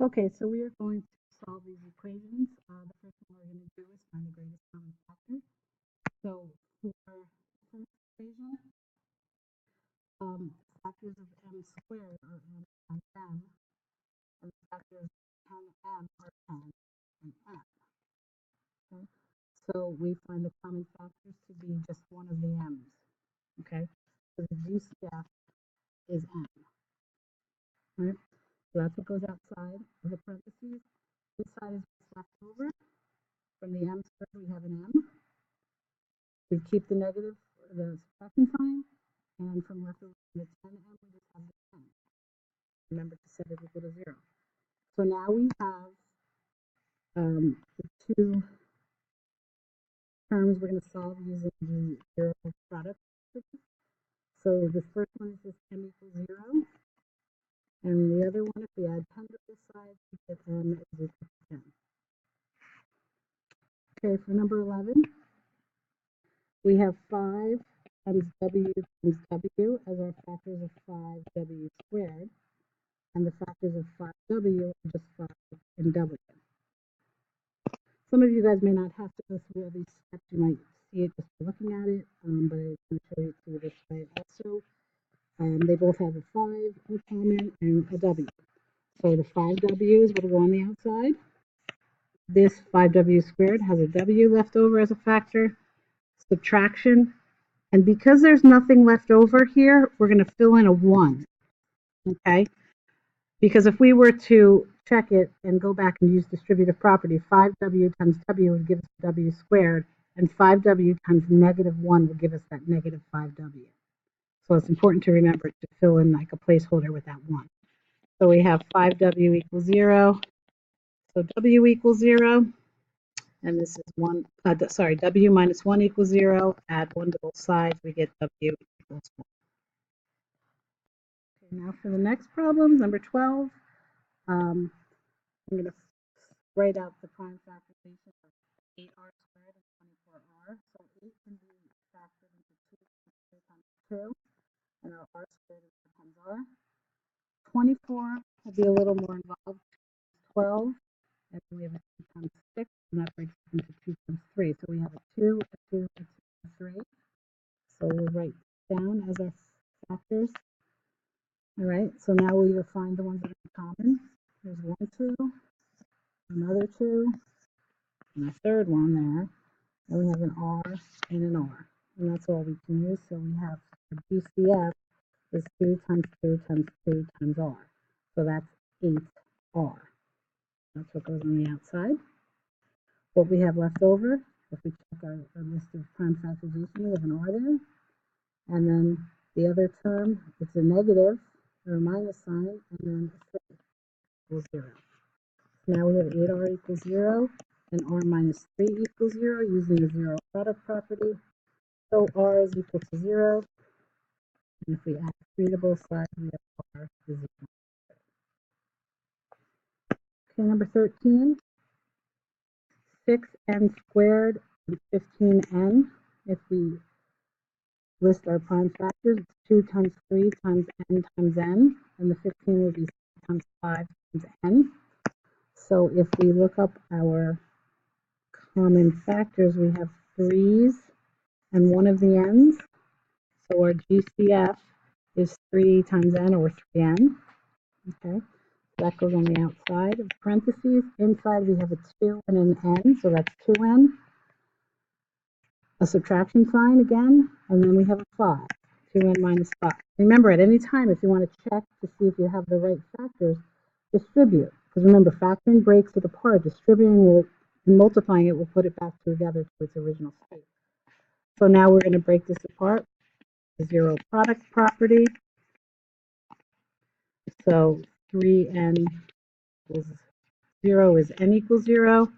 Okay, so we are going to solve these equations. The first one we're going to do is find the greatest common factor. So for the first equation, factors of m squared are m times m, and the factors of 10m are 10 and m. Okay? So we find the common factors to be just one of the m's. Okay, so the GCF is m. Right? So that's what goes outside of the parentheses. This side is what's left over. From the m squared, we have an m. We keep the negative, the subtraction sign, and from left over the 10m, we just have the 10. Remember to set it equal to 0. So now we have the two terms we're going to solve using the zero product. So the first one is just m equals 0. And the other one, if we add 10 to this side, we get m is equal to 10. Okay, for number 11, we have 5 times w times w as our factors of 5w squared. And the factors of 5w are just 5 and w. Some of you guys may not have to go through all these steps. You might see it just by looking at it, but I'm going to show you through this way also. They both have a 5 in common and a w. So the 5w's will go on the outside. This 5w squared has a w left over as a factor. Subtraction. And because there's nothing left over here, we're going to fill in a 1. Okay? Because if we were to check it and go back and use distributive property, 5w times w would give us w squared, and 5w times negative 1 will give us that negative 5w. So it's important to remember to fill in like a placeholder with that 1. So we have 5w equals 0. So w equals 0. And this is 1, w minus 1 equals 0. Add 1 to both sides, we get w equals 1. Okay, now for the next problem, number 12. I'm going to write out the prime factorization of 8r squared and 24r. So 8 can be factored into 2 times 2, and our r squared is 4 times r. 24 will be a little more involved, 12, and then we have a 2 times 6, and that breaks into 2 times 3. So we have a 2, a 2, a 2, a 3. So we'll write down as our factors. All right, so now we will find the ones that are common. There's 1, 2, another 2, and a third one there. And we have an R and an R. And that's all we can use. So we have the GCF is 2 times 2 times 2 times R. So that's 8R. That's what goes on the outside. What we have left over, if we check our list of prime factorization, we have an R there. And then the other term, it's a negative or a minus sign, and then a 3 equals 0. Now we have 8R equals 0 and R minus 3 equals 0 using the zero product property. So R is equal to 0. And if we add 3 to both sides, we have R is equal to 0. Okay, number 13. 6n squared and 15n. If we list our prime factors, it's 2 times 3 times n times n, and the 15 will be 6 times 5 times n. So if we look up our common factors, we have 3's and one of the n's. So our GCF is 3 times n, or 3n. Okay, that goes on the outside of parentheses. Inside we have a 2 and an n, so that's 2n. A subtraction sign again, and then we have a 5. 2n minus 5. Remember, at any time, if you want to check to see if you have the right factors, distribute. Because remember, factoring breaks it apart. Distributing will, and multiplying it will put it back together to its original state. So now we're going to break this apart. The zero product property. So 3n equals 0 is n equals 0.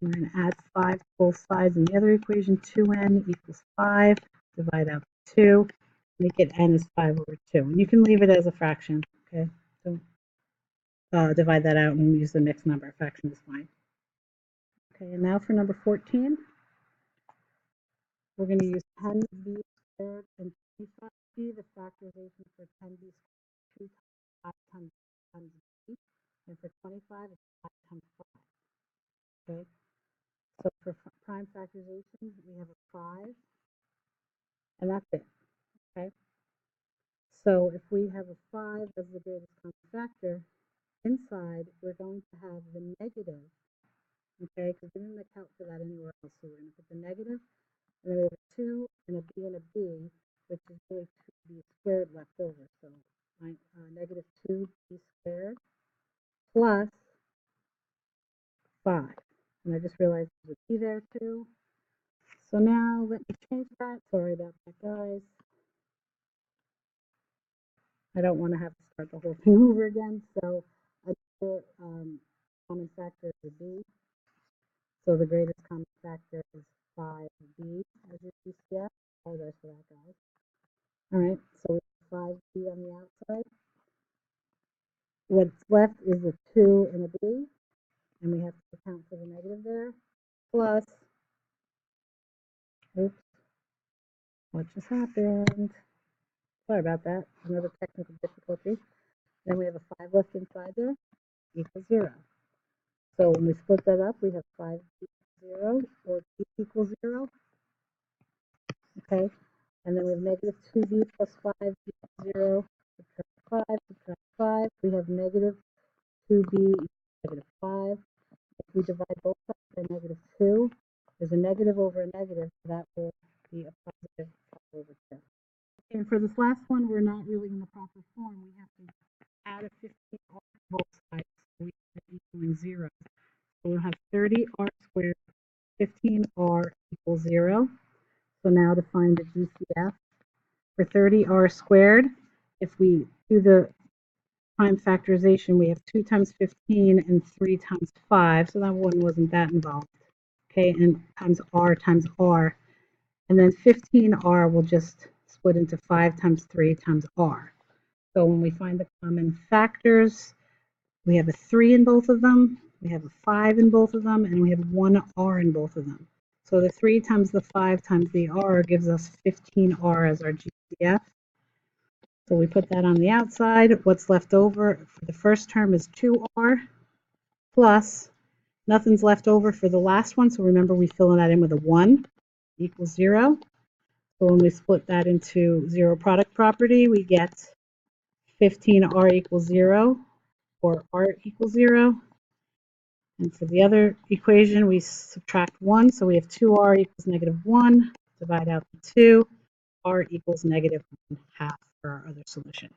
We're going to add 5 to both sides in the other equation. 2n equals 5. Divide out 2. Make it n is 5 over 2. And you can leave it as a fraction. Okay, don't divide that out and use the mixed number. Fraction is fine. Okay, and now for number 14. We're going to use 10b squared and 25b, the factorization for 10b squared 2 times 5 times b. And for we have a 5, and that's it, okay? So if we have a 5 as the greatest common factor, inside we're going to have the negative, okay? Because we didn't account for that anywhere else, so we're going to put the negative, and then we have a 2 and a b and a b, which is really 2b squared left over. So negative 2b squared plus 5. And I just realized there's a b there too. So now let me change that. Sorry about that, guys. I don't want to have to start the whole thing over again. So another common factor is b. So the greatest common factor is 5b as your PCF. Apologize for that, guys. All right, so we have 5b on the outside. What's left is a 2 and a b, and we have to account for the negative there, plus, oops, what just happened? Sorry about that, another technical difficulty. Then we have a 5 left inside there, equals 0. So when we split that up, we have 5 equals 0, or b equals 0, okay? And then we have negative 2b plus 5 equals 0, subtract 5, we have negative 2b equals negative 5. If we divide both sides by negative 2, there's a negative over a negative, so that will be a positive over 2. And for this last one, we're not really in the proper form. We have to add a 15 on both sides, so we have equaling 0. So we'll have 30r squared, 15r equals 0. So now to find the GCF for 30r squared, if we do the prime factorization, we have 2 times 15 and 3 times 5, so that one wasn't that involved. Okay, and times r, and then 15r will just split into 5 times 3 times r. So when we find the common factors, we have a 3 in both of them, we have a 5 in both of them, and we have 1 r in both of them. So the 3 times the 5 times the r gives us 15r as our GCF. So we put that on the outside. What's left over for the first term is 2r plus nothing's left over for the last one. So remember, we fill that in with a 1 equals 0. So when we split that into zero product property, we get 15r equals 0, or r equals 0. And for the other equation, we subtract 1. So we have 2r equals negative 1. Divide out the 2. R equals negative 1/2 for our other solution.